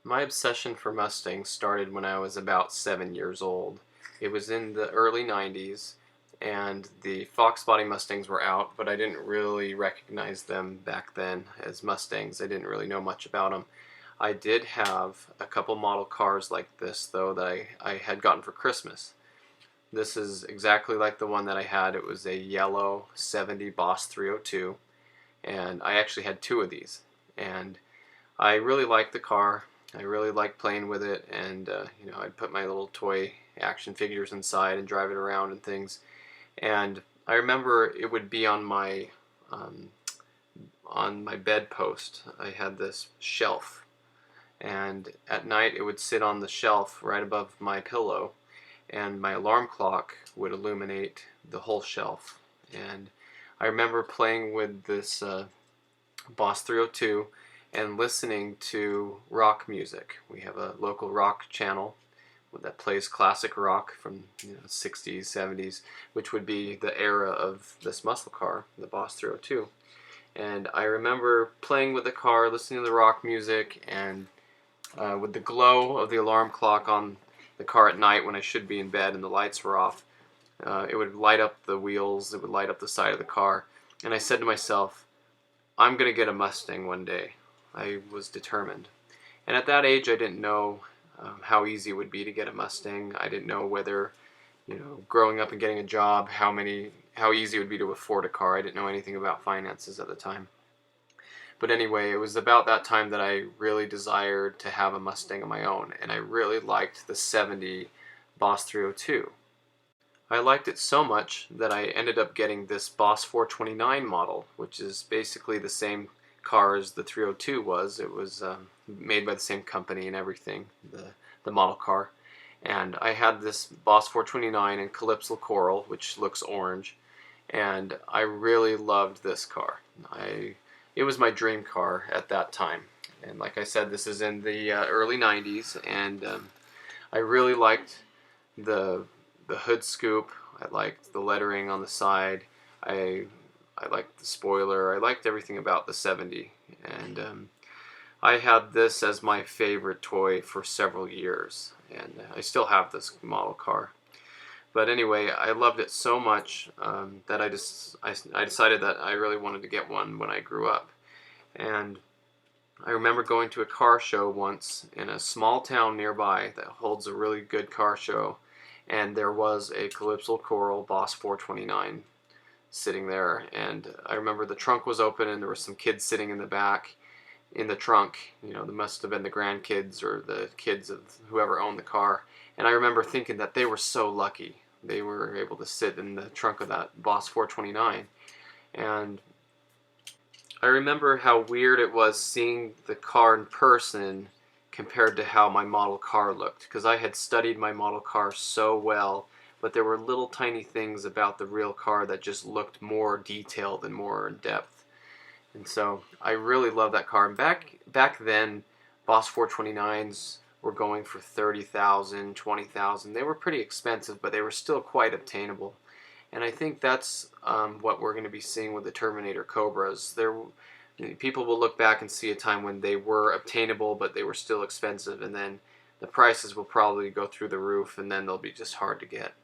My obsession for Mustangs started when I was about 7 years old. It was in the early 90s, and the Fox body Mustangs were out, but I didn't really recognize them back then as Mustangs. I didn't really know much about them. I did have a couple model cars like this, though, that I had gotten for Christmas. This is exactly like the one that I had. It was a yellow 70 Boss 302, and I actually had two of these. And I really liked the car. I really liked playing with it, and I'd put my little toy action figures inside and drive it around and things. And I remember it would be um, on my bedpost. I had this shelf, and at night it would sit on the shelf right above my pillow, and my alarm clock would illuminate the whole shelf. And I remember playing with this Boss 302 and listening to rock music. We have a local rock channel that plays classic rock from 60s, 70s, which would be the era of this muscle car, the Boss 302. And I remember playing with the car, listening to the rock music, and with the glow of the alarm clock on the car at night when I should be in bed and the lights were off, it would light up the wheels, it would light up the side of the car. And I said to myself, I'm going to get a Mustang one day. I was determined. And at that age, I didn't know how easy it would be to get a Mustang. I didn't know whether, growing up and getting a job, how easy it would be to afford a car. I didn't know anything about finances at the time. But anyway, it was about that time that I really desired to have a Mustang of my own, and I really liked the 70 Boss 302. I liked it so much that I ended up getting this Boss 429 model, which is basically the same car as the 302 was. It was made by the same company and everything, the model car. And I had this Boss 429 in Calypso Coral, which looks orange, and I really loved this car. It was my dream car at that time. And like I said, this is in the early 90s, and I really liked the hood scoop. I liked the lettering on the side. I I liked the spoiler. I liked everything about the 70, and I had this as my favorite toy for several years, and I still have this model car. But anyway, I loved it so much that I decided that I really wanted to get one when I grew up. And I remember going to a car show once in a small town nearby that holds a really good car show, and there was a Calypso Coral Boss 429 sitting there, and I remember the trunk was open and there were some kids sitting in the back in the trunk. They must have been the grandkids or the kids of whoever owned the car. And I remember thinking that they were so lucky. They were able to sit in the trunk of that Boss 429. And I remember how weird it was seeing the car in person compared to how my model car looked, because I had studied my model car so well, but there were little tiny things about the real car that just looked more detailed and more in depth. And so I really love that car. And back then, Boss 429s were going for 30,000, 20,000. They were pretty expensive, but they were still quite obtainable. And I think that's what we're going to be seeing with the Terminator Cobras. People will look back and see a time when they were obtainable, but they were still expensive, and then the prices will probably go through the roof, and then they'll be just hard to get.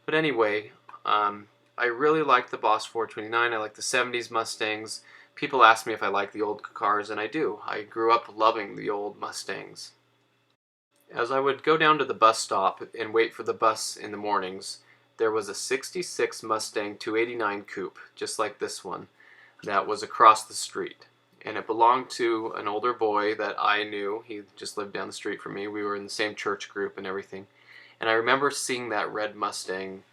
But anyway, I really like the Boss 429. I like the 70s Mustangs. People ask me if I like the old cars, and I do. I grew up loving the old Mustangs. As I would go down to the bus stop and wait for the bus in the mornings, there was a 66 Mustang 289 coupe, just like this one, that was across the street. And it belonged to an older boy that I knew. He just lived down the street from me. We were in the same church group and everything. And I remember seeing that red Mustang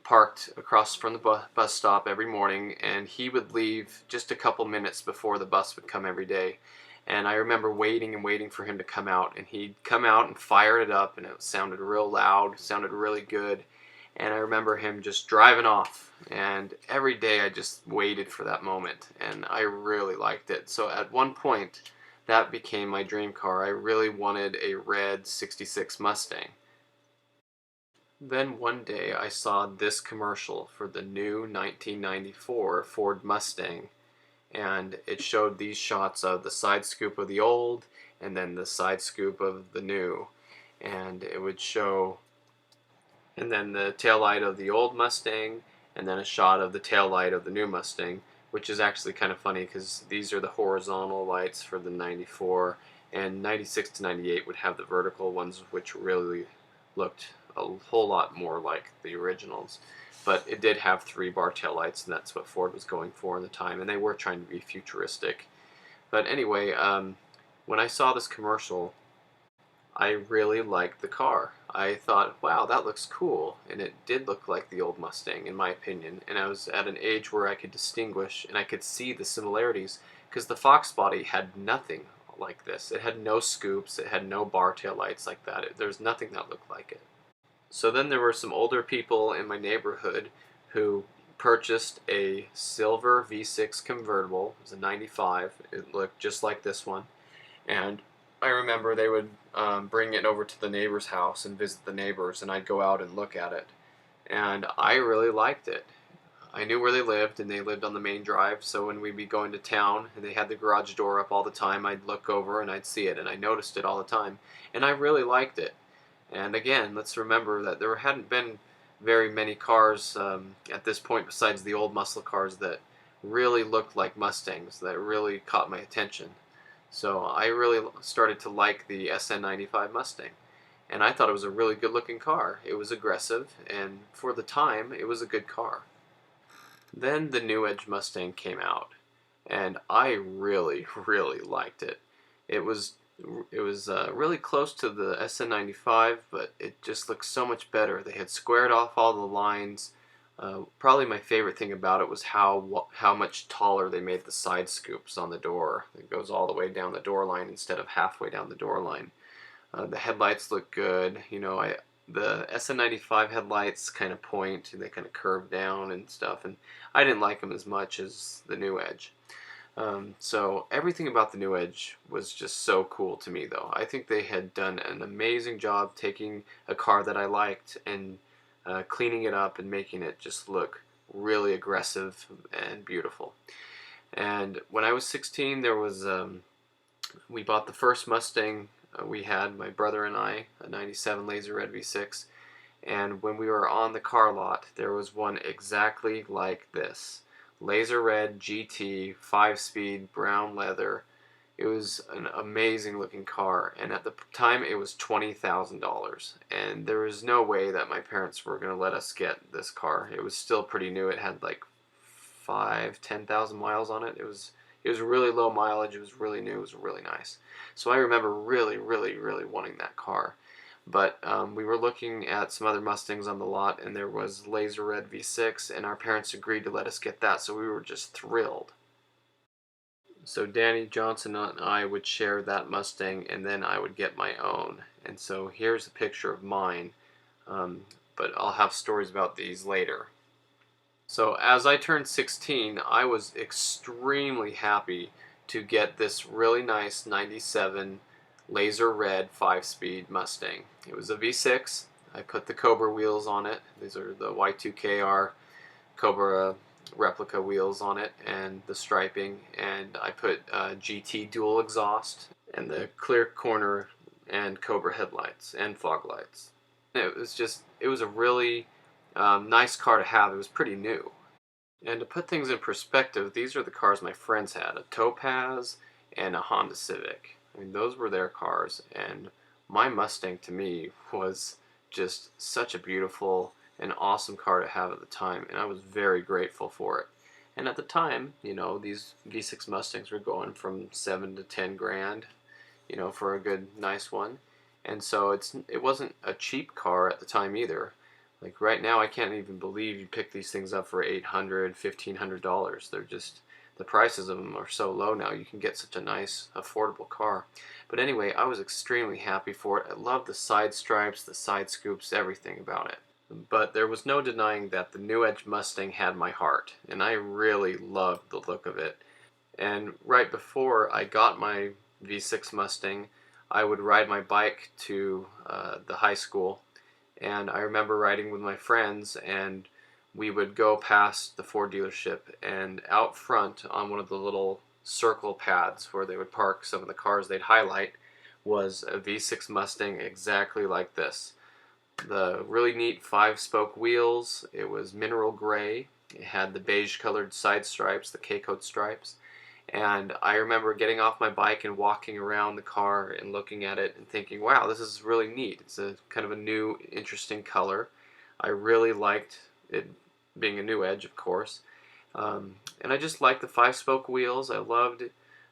parked across from the bus stop every morning, and he would leave just a couple minutes before the bus would come every day. And I remember waiting and waiting for him to come out, and he'd come out and fire it up, and it sounded real loud, sounded really good. And I remember him just driving off, and every day I just waited for that moment, and I really liked it. So at one point, that became my dream car. I really wanted a red 66 Mustang. Then one day I saw this commercial for the new 1994 Ford Mustang, and it showed these shots of the side scoop of the old and then the side scoop of the new, and it would show, and then the tail light of the old Mustang, and then a shot of the tail light of the new Mustang, which is actually kind of funny because these are the horizontal lights for the 94, and 96 to 98 would have the vertical ones, which really looked a whole lot more like the originals. But it did have 3-bar tail lights, and that's what Ford was going for in the time, and they were trying to be futuristic. But anyway, when I saw this commercial, I really liked the car. I thought, wow, that looks cool. And it did look like the old Mustang, in my opinion. And I was at an age where I could distinguish and I could see the similarities, because the Fox body had nothing like this. It had no scoops, it had no bar tail lights like that. There was nothing that looked like it. So then there were some older people in my neighborhood who purchased a silver V6 convertible. It was a 95. It looked just like this one. And I remember they would bring it over to the neighbor's house and visit the neighbors, and I'd go out and look at it. And I really liked it. I knew where they lived, and they lived on the main drive, so when we'd be going to town and they had the garage door up all the time, I'd look over and I'd see it, and I noticed it all the time. And I really liked it. And again, let's remember that there hadn't been very many cars at this point besides the old muscle cars that really looked like Mustangs, that really caught my attention. So I really started to like the SN95 Mustang, and I thought it was a really good looking car. It was aggressive, and for the time it was a good car. Then the new Edge Mustang came out, and I really, really liked it. It was really close to the SN95, but it just looked so much better. They had squared off all the lines. Probably my favorite thing about it was how much taller they made the side scoops on the door. It goes all the way down the door line instead of halfway down the door line. The headlights look good. The SN95 headlights kind of point and they kind of curve down and stuff, and I didn't like them as much as the new Edge. So everything about the new Edge was just so cool to me, though. I think they had done an amazing job taking a car that I liked and cleaning it up and making it just look really aggressive and beautiful. And when I was 16, there was we bought the first Mustang we had, my brother and I, a 97 Laser Red V6. And when we were on the car lot, there was one exactly like this. Laser Red GT, 5-speed, brown leather. It was an amazing looking car, and at the time it was $20,000, and there was no way that my parents were going to let us get this car. It was still pretty new. It had like 10,000 miles on it. It was really low mileage. It was really new. It was really nice. So I remember really, really, really wanting that car. But we were looking at some other Mustangs on the lot, and there was Laser Red V6, and our parents agreed to let us get that, so we were just thrilled. So Danny Johnson and I would share that Mustang, and then I would get my own. And so here's a picture of mine, but I'll have stories about these later. So as I turned 16, I was extremely happy to get this really nice 97 Laser Red 5-speed Mustang. It was a V6. I put the Cobra wheels on it. These are the Y2KR Cobra replica wheels on it, and the striping, and I put GT dual exhaust and the clear corner and Cobra headlights and fog lights. It was a really nice car to have. It was pretty new. And to put things in perspective, these are the cars my friends had, a Topaz and a Honda Civic. I mean, those were their cars, and my Mustang to me was just such a beautiful and awesome car to have at the time, and I was very grateful for it. And at the time, these V6 Mustangs were going from 7 to 10 grand, for a good, nice one. And so it wasn't a cheap car at the time either. Like right now, I can't even believe you pick these things up for $800, $1,500. They're just, the prices of them are so low now. You can get such a nice, affordable car. But anyway, I was extremely happy for it. I loved the side stripes, the side scoops, everything about it. But there was no denying that the new Edge Mustang had my heart, and I really loved the look of it. And right before I got my V6 Mustang, I would ride my bike to the high school, and I remember riding with my friends, and we would go past the Ford dealership, and out front on one of the little circle pads where they would park some of the cars they'd highlight, was a V6 Mustang exactly like this. The really neat 5-spoke wheels. It was mineral gray. It had the beige colored side stripes, the K-code stripes. And I remember getting off my bike and walking around the car and looking at it and thinking, wow, this is really neat. It's a kind of a new, interesting color. I really liked it being a new Edge, of course. And I just liked the 5-spoke wheels. I loved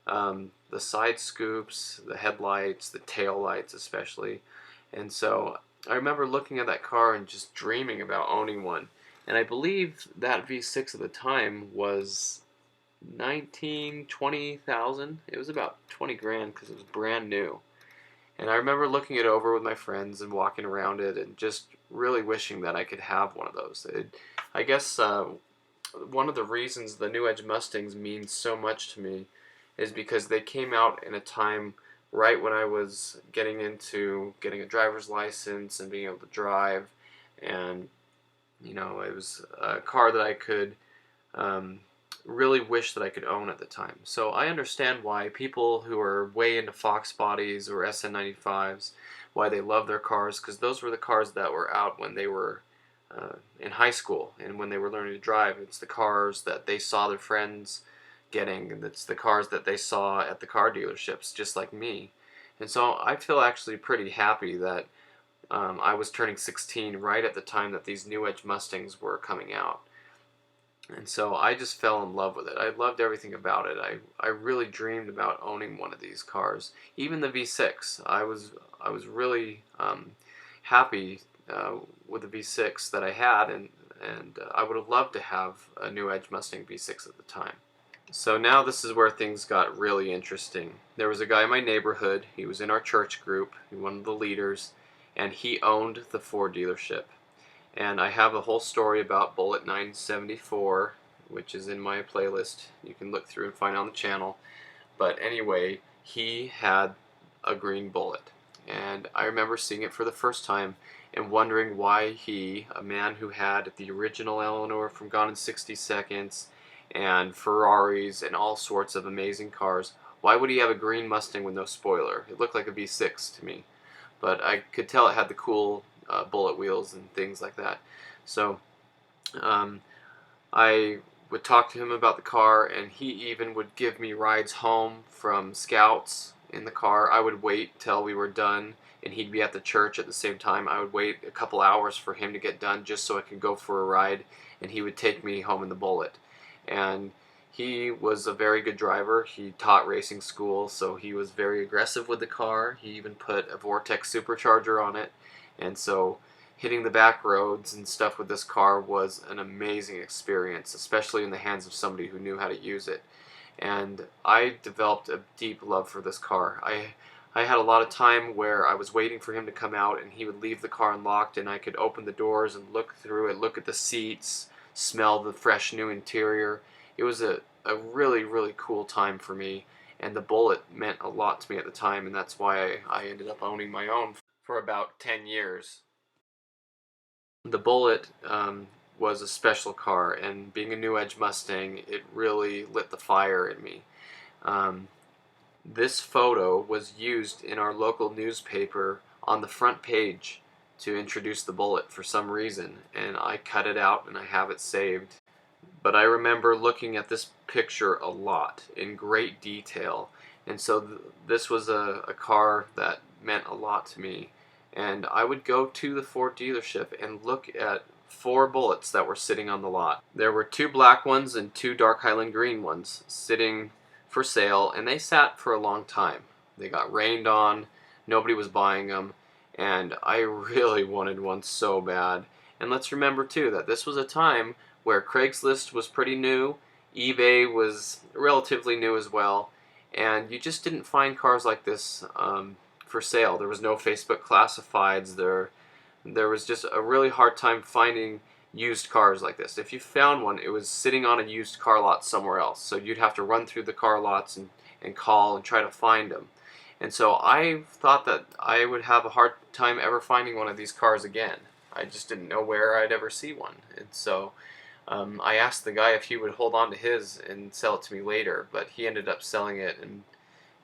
the side scoops, the headlights, the tail lights especially. And so I remember looking at that car and just dreaming about owning one. And I believe that V6 at the time was 20,000. It was about 20 grand because it was brand new. And I remember looking it over with my friends and walking around it and just really wishing that I could have one of those. I guess one of the reasons the new Edge Mustangs mean so much to me is because they came out in a time right when I was getting into getting a driver's license and being able to drive, and you know, it was a car that I could really wish that I could own at the time. So I understand why people who are way into Fox bodies or SN95s, why they love their cars, because those were the cars that were out when they were in high school and when they were learning to drive. It's the cars that they saw their friends getting, and it's the cars that they saw at the car dealerships, just like me. And so I feel actually pretty happy that I was turning 16 right at the time that these new Edge Mustangs were coming out. And so I just fell in love with it. I loved everything about it. I really dreamed about owning one of these cars. Even the V6. I was really happy with the V6 that I had, and I would have loved to have a new Edge Mustang V6 at the time. So now this is where things got really interesting. There was a guy in my neighborhood. He was in our church group, one of the leaders, and he owned the Ford dealership. And I have a whole story about Bullet 974, which is in my playlist. You can look through and find it on the channel. But anyway, he had a green Bullet. And I remember seeing it for the first time and wondering why he, a man who had the original Eleanor from Gone in 60 Seconds and Ferraris and all sorts of amazing cars, why would he have a green Mustang with no spoiler? It looked like a V6 to me. But I could tell it had the cool bullet wheels and things like that. So I would talk to him about the car, and he even would give me rides home from scouts in the car. I would wait till we were done, and he'd be at the church at the same time. I would wait a couple hours for him to get done just so I could go for a ride, and he would take me home in the Bullet. And he was a very good driver. He taught racing school, so he was very aggressive with the car. He even put a Vortex supercharger on it. And so hitting the back roads and stuff with this car was an amazing experience, especially in the hands of somebody who knew how to use it. And I developed a deep love for this car. I had a lot of time where I was waiting for him to come out, and he would leave the car unlocked, and I could open the doors and look through it, look at the seats, smell the fresh new interior. It was a really, really cool time for me, and the Bullet meant a lot to me at the time, and that's why I ended up owning my own for about 10 years. The Bullet was a special car, and being a new Edge Mustang, it really lit the fire in me. This photo was used in our local newspaper on the front page to introduce the Bullet for some reason, and I cut it out and I have it saved. But I remember looking at this picture a lot in great detail, and so this was a car that meant a lot to me. And I would go to the Ford dealership and look at 4 Bullets that were sitting on the lot. There were 2 black ones and 2 dark Highland green ones sitting for sale, and they sat for a long time. They got rained on, nobody was buying them, and I really wanted one so bad. And let's remember too that this was a time where Craigslist was pretty new, eBay was relatively new as well, and you just didn't find cars like this for sale. There was no Facebook classifieds. There was just a really hard time finding used cars like this. If you found one, it was sitting on a used car lot somewhere else. So you'd have to run through the car lots and call and try to find them. And so I thought that I would have a hard time ever finding one of these cars again. I just didn't know where I'd ever see one. And so I asked the guy if he would hold on to his and sell it to me later, but he ended up selling it, and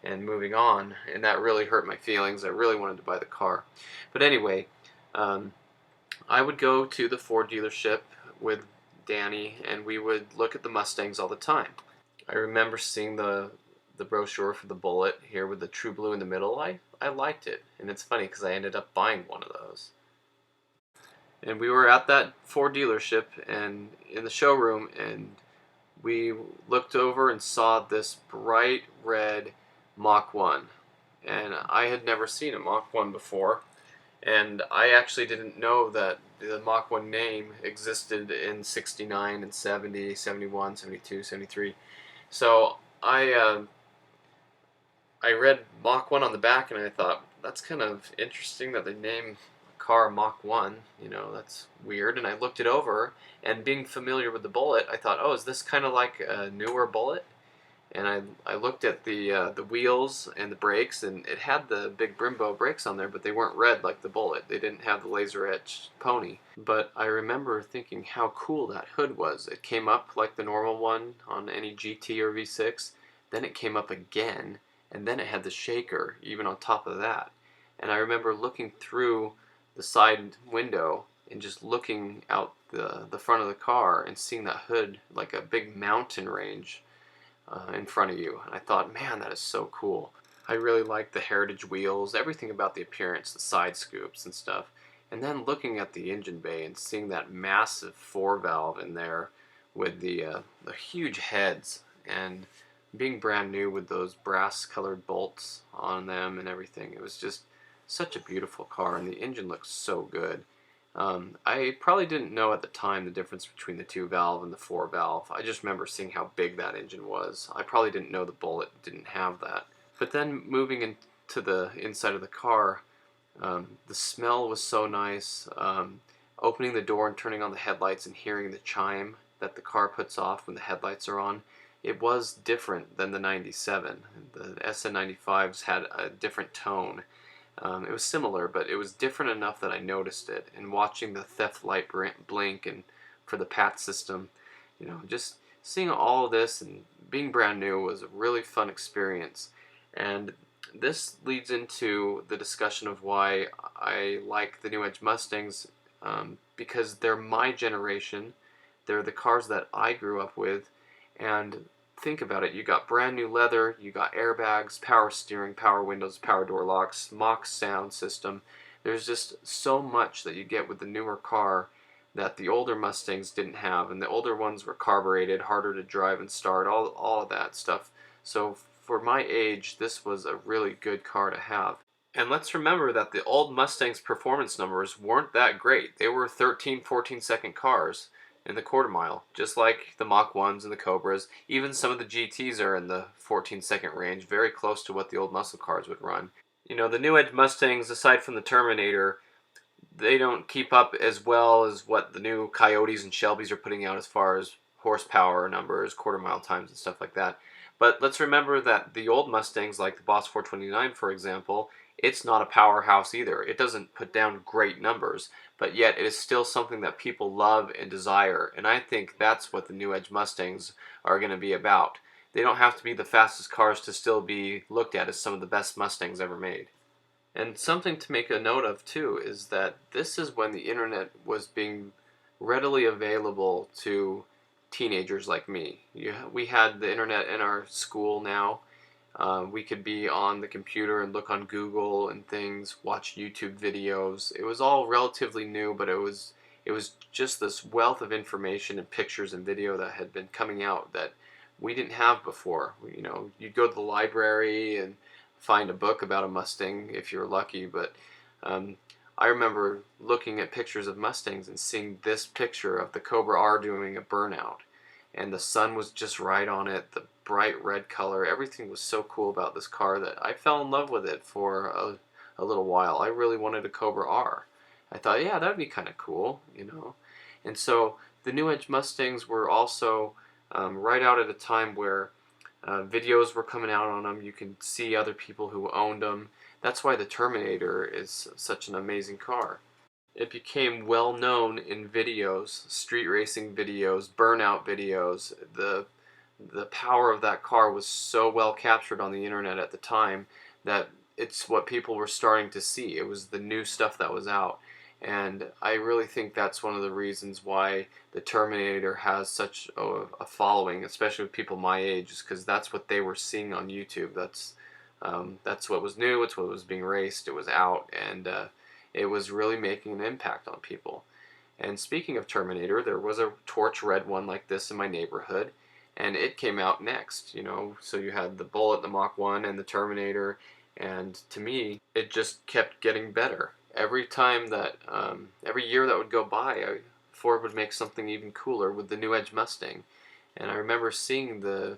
and moving on, and that really hurt my feelings. I really wanted to buy the car. But anyway, um, I would go to the Ford dealership with Danny, and we would look at the Mustangs all the time. I remember seeing the brochure for the Bullet here with the True Blue in the middle. I liked it, and it's funny because I ended up buying one of those. And we were at that Ford dealership and in the showroom, and we looked over and saw this bright red Mach 1. And I had never seen a Mach 1 before, and I actually didn't know that the Mach 1 name existed in 69 and 70, 71, 72, 73. So I read Mach 1 on the back, and I thought, that's kind of interesting that they name a car Mach 1. You know, that's weird. And I looked it over, and being familiar with the Bullet, I thought, oh, is this kind of like a newer Bullet? And I looked at the wheels and the brakes, and it had the big Brembo brakes on there, but they weren't red like the Bullet. They didn't have the laser etched pony. But I remember thinking how cool that hood was. It came up like the normal one on any GT or V6, then it came up again, and then it had the shaker even on top of that. And I remember looking through the side window and just looking out the front of the car and seeing that hood like a big mountain range in front of you. And I thought, man, that is so cool. I really liked the heritage wheels, everything about the appearance, the side scoops and stuff. And then looking at the engine bay and seeing that massive 4-valve in there with the huge heads, and being brand new with those brass colored bolts on them and everything. It was just such a beautiful car, and the engine looks so good. I probably didn't know at the time the difference between the 2-valve and the 4-valve. I just remember seeing how big that engine was. I probably didn't know the Bullet didn't have that. But then moving into the inside of the car, the smell was so nice. Opening the door and turning on the headlights and hearing the chime that the car puts off when the headlights are on, it was different than the 97. The SN95s had a different tone. It was similar, but it was different enough that I noticed it. And watching the theft light blink, and for the PAT system, you know, just seeing all of this and being brand new was a really fun experience. And this leads into the discussion of why I like the new Edge Mustangs, because they're my generation. They're the cars that I grew up with, and think about it, you got brand new leather, you got airbags, power steering, power windows, power door locks, Mach sound system. There's just so much that you get with the newer car that the older Mustangs didn't have, and the older ones were carbureted, harder to drive and start, all of that stuff. So for my age, this was a really good car to have. And let's remember that the old Mustang's performance numbers weren't that great. They were 13, 14-second cars in the quarter mile, just like the Mach 1s and the Cobras. Even some of the GTs are in the 14-second range, very close to what the old muscle cars would run. You know, the new Edge Mustangs, aside from the Terminator, they don't keep up as well as what the new Coyotes and Shelbys are putting out as far as horsepower numbers, quarter mile times, and stuff like that. But let's remember that the old Mustangs, like the Boss 429, for example, it's not a powerhouse either. It doesn't put down great numbers, but yet it is still something that people love and desire. And I think that's what the new Edge Mustangs are going to be about. They don't have to be the fastest cars to still be looked at as some of the best Mustangs ever made. And something to make a note of too is that this is when the internet was being readily available to teenagers like me. We had the internet in our school now. We could be on the computer and look on Google and things, watch YouTube videos. It was all relatively new, but it was just this wealth of information and pictures and video that had been coming out that we didn't have before. You know, you'd go to the library and find a book about a Mustang if you were lucky, but I remember looking at pictures of Mustangs and seeing this picture of the Cobra R doing a burnout, and the sun was just right on it, the bright red color, everything was so cool about this car that I fell in love with it for a little while. I really wanted a Cobra R. I thought, yeah, that'd be kind of cool, you know. And so the New Edge Mustangs were also right out at a time where videos were coming out on them. You can see other people who owned them. That's why the Terminator is such an amazing car. It became well known in videos, street racing videos, burnout videos. The the power of that car was so well captured on the internet at the time that it's what people were starting to see. It was the new stuff that was out. And I really think that's one of the reasons why the Terminator has such a following, especially with people my age, is because that's what they were seeing on YouTube. That's what was new. It's what was being raced. It was out, and it was really making an impact on people. And speaking of Terminator, there was a torch red one like this in my neighborhood, and it came out next. So you had the Bullet, the Mach 1, and the Terminator, and to me, it just kept getting better. Every time that, every year that would go by, Ford would make something even cooler with the new Edge Mustang. And I remember seeing the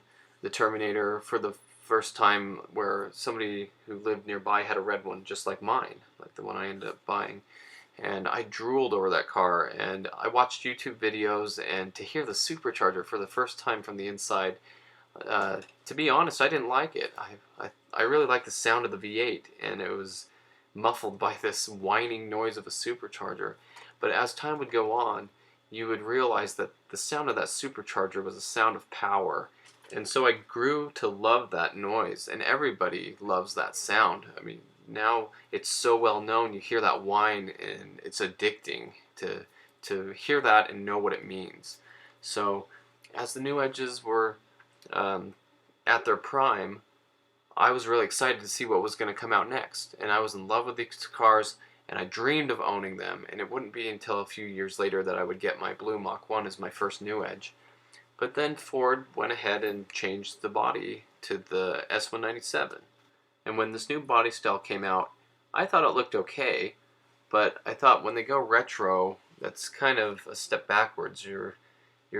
Terminator for the first time where somebody who lived nearby had a red one just like mine, like the one I ended up buying. And I drooled over that car, and I watched YouTube videos, and to hear the supercharger for the first time from the inside, to be honest, I didn't like it. I really liked the sound of the V8, and it was muffled by this whining noise of a supercharger. But as time would go on, you would realize that the sound of that supercharger was a sound of power. And so I grew to love that noise, and everybody loves that sound. I mean, now it's so well known. You hear that whine, and it's addicting to hear that and know what it means. So, as the new Edges were at their prime, I was really excited to see what was going to come out next, and I was in love with these cars, and I dreamed of owning them. And it wouldn't be until a few years later that I would get my blue Mach 1 as my first new Edge. But then Ford went ahead and changed the body to the S197. And when this new body style came out, I thought it looked okay, but I thought when they go retro, that's kind of a step backwards. You're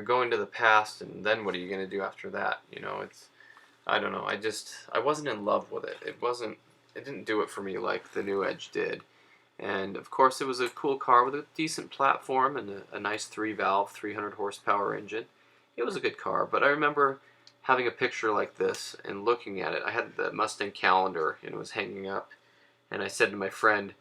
going to the past, and then what are you going to do after that? I don't know. I wasn't in love with it. It didn't do it for me like the new Edge did. And of course, it was a cool car with a decent platform and a nice 3-valve, 300 horsepower engine. It was a good car, but I remember having a picture like this and looking at it. I had the Mustang calendar, and it was hanging up, and I said to my friend,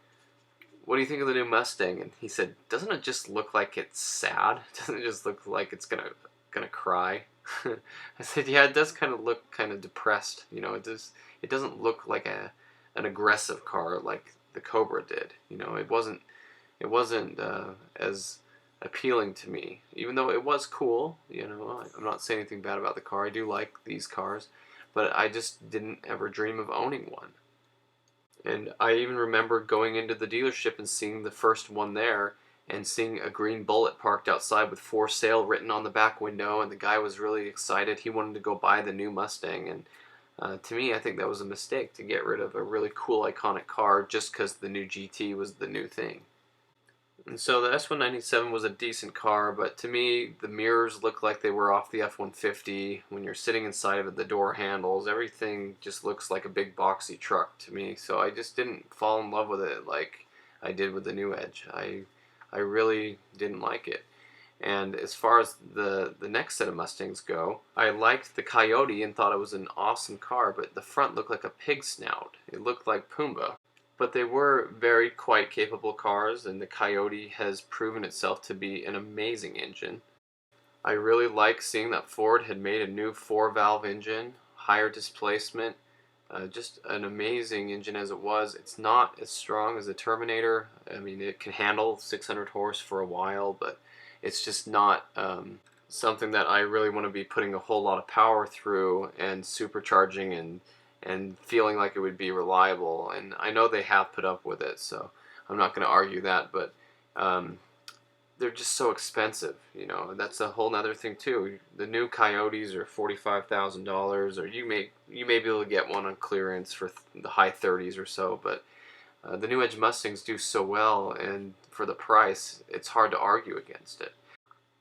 "What do you think of the new Mustang?" And he said, "Doesn't it just look like it's sad? Doesn't it just look like it's gonna cry?" I said, "Yeah, it does kind of look kind of depressed. It doesn't look like an aggressive car like the Cobra did. It wasn't as appealing to me, even though it was cool. I'm not saying anything bad about the car. I do like these cars, but I just didn't ever dream of owning one. And I even remember going into the dealership and seeing the first one there, and seeing a green Bullet parked outside with "for sale" written on the back window, and the guy was really excited. He wanted to go buy the new Mustang, and to me, I think that was a mistake to get rid of a really cool, iconic car just because the new GT was the new thing. And so the S197 was a decent car, but to me, the mirrors looked like they were off the F-150. When you're sitting inside of it, the door handles, everything just looks like a big boxy truck to me. So I just didn't fall in love with it like I did with the new Edge. I really didn't like it. And as far as the next set of Mustangs go, I liked the Coyote and thought it was an awesome car, but the front looked like a pig snout. It looked like Pumbaa. But they were very quite capable cars, and the Coyote has proven itself to be an amazing engine. I really like seeing that Ford had made a new 4-valve engine, higher displacement, just an amazing engine as it was. It's not as strong as the Terminator. I mean, it can handle 600 horse for a while, but it's just not something that I really want to be putting a whole lot of power through and supercharging and feeling like it would be reliable. And I know they have put up with it, so I'm not going to argue that, but they're just so expensive. That's a whole other thing too. The new Coyotes are $45,000, or you may be able to get one on clearance for the high 30s or so, but the new Edge Mustangs do so well, and for the price, it's hard to argue against it.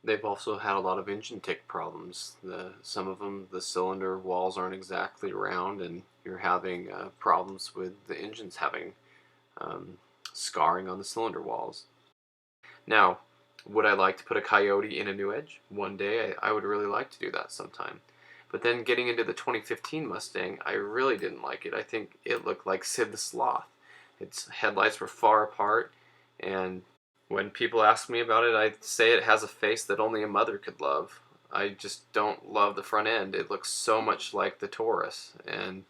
They've also had a lot of engine tick problems. Some of them, the cylinder walls aren't exactly round, and you're having problems with the engines having scarring on the cylinder walls. Now, would I like to put a Coyote in a new Edge? One day, I would really like to do that sometime. But then getting into the 2015 Mustang, I really didn't like it. I think it looked like Sid the Sloth. Its headlights were far apart, and when people ask me about it, I say it has a face that only a mother could love. I just don't love the front end. It looks so much like the Taurus, and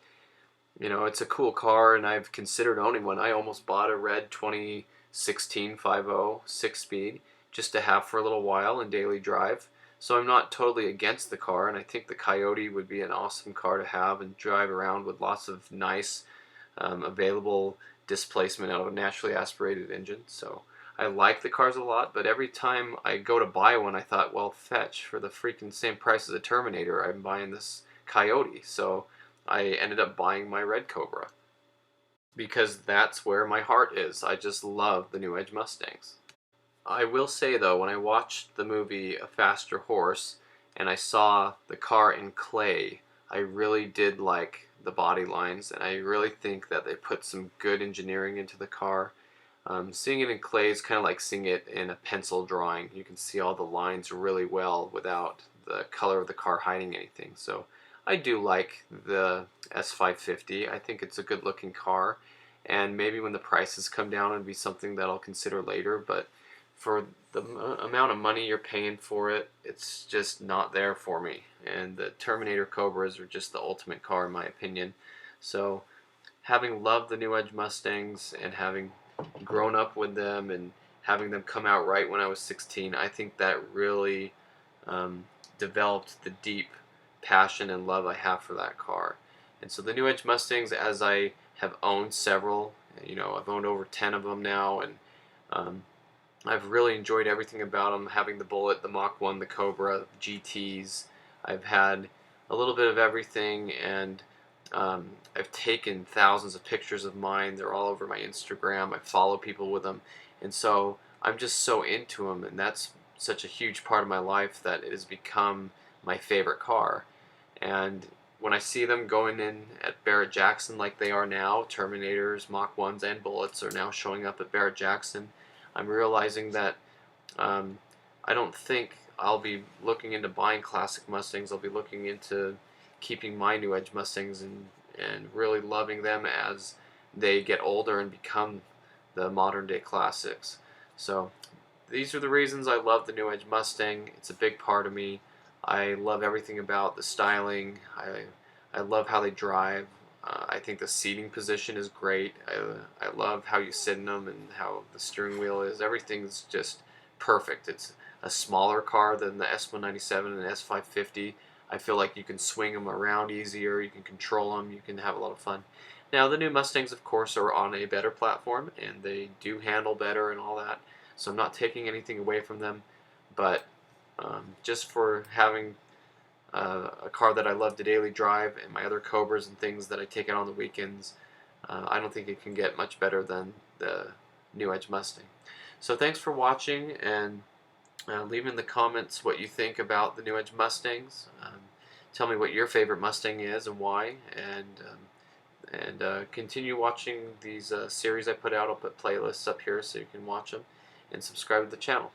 it's a cool car, and I've considered owning one. I almost bought a red 2016 5.0 6-speed just to have for a little while in daily drive. So I'm not totally against the car, and I think the Coyote would be an awesome car to have and drive around with lots of nice available displacement out of a naturally aspirated engine. So I like the cars a lot, but every time I go to buy one, I thought, well, fetch, for the freaking same price as a Terminator, I'm buying this Coyote. So I ended up buying my Red Cobra because that's where my heart is. I just love the new Edge Mustangs. I will say though, when I watched the movie A Faster Horse and I saw the car in clay, I really did like the body lines, and I really think that they put some good engineering into the car. Seeing it in clay is kind of like seeing it in a pencil drawing. You can see all the lines really well without the color of the car hiding anything. So I do like the S550. I think it's a good looking car, and maybe when the prices come down it'll be something that I'll consider later, but for the amount of money you're paying for it, it's just not there for me. And the Terminator Cobras are just the ultimate car in my opinion. So having loved the new Edge Mustangs and having grown up with them and having them come out right when I was 16, I think that really developed the deep passion and love I have for that car. And so the new Edge Mustangs, as I have owned several, I've owned over 10 of them now, and I've really enjoyed everything about them, having the Bullet, the Mach 1, the Cobra, the GTs. I've had a little bit of everything, and I've taken thousands of pictures of mine. They're all over my Instagram. I follow people with them, and so I'm just so into them, and that's such a huge part of my life that it has become my favorite car. And when I see them going in at Barrett-Jackson like they are now, Terminators, Mach 1s, and Bullets are now showing up at Barrett-Jackson, I'm realizing that I don't think I'll be looking into buying classic Mustangs. I'll be looking into keeping my new Edge Mustangs and really loving them as they get older and become the modern day classics. So these are the reasons I love the new Edge Mustang. It's a big part of me. I love everything about the styling. I love how they drive. I think the seating position is great. I love how you sit in them and how the steering wheel is. Everything's just perfect. It's a smaller car than the S197 and S550. I feel like you can swing them around easier, you can control them, you can have a lot of fun. Now the new Mustangs of course are on a better platform and they do handle better and all that, so I'm not taking anything away from them, but just for having a car that I love to daily drive and my other Cobras and things that I take out on the weekends, I don't think it can get much better than the new Edge Mustang. So thanks for watching, and leave in the comments what you think about the new Edge Mustangs. Tell me what your favorite Mustang is and why, and continue watching these series I put out. I'll put playlists up here so you can watch them, and subscribe to the channel.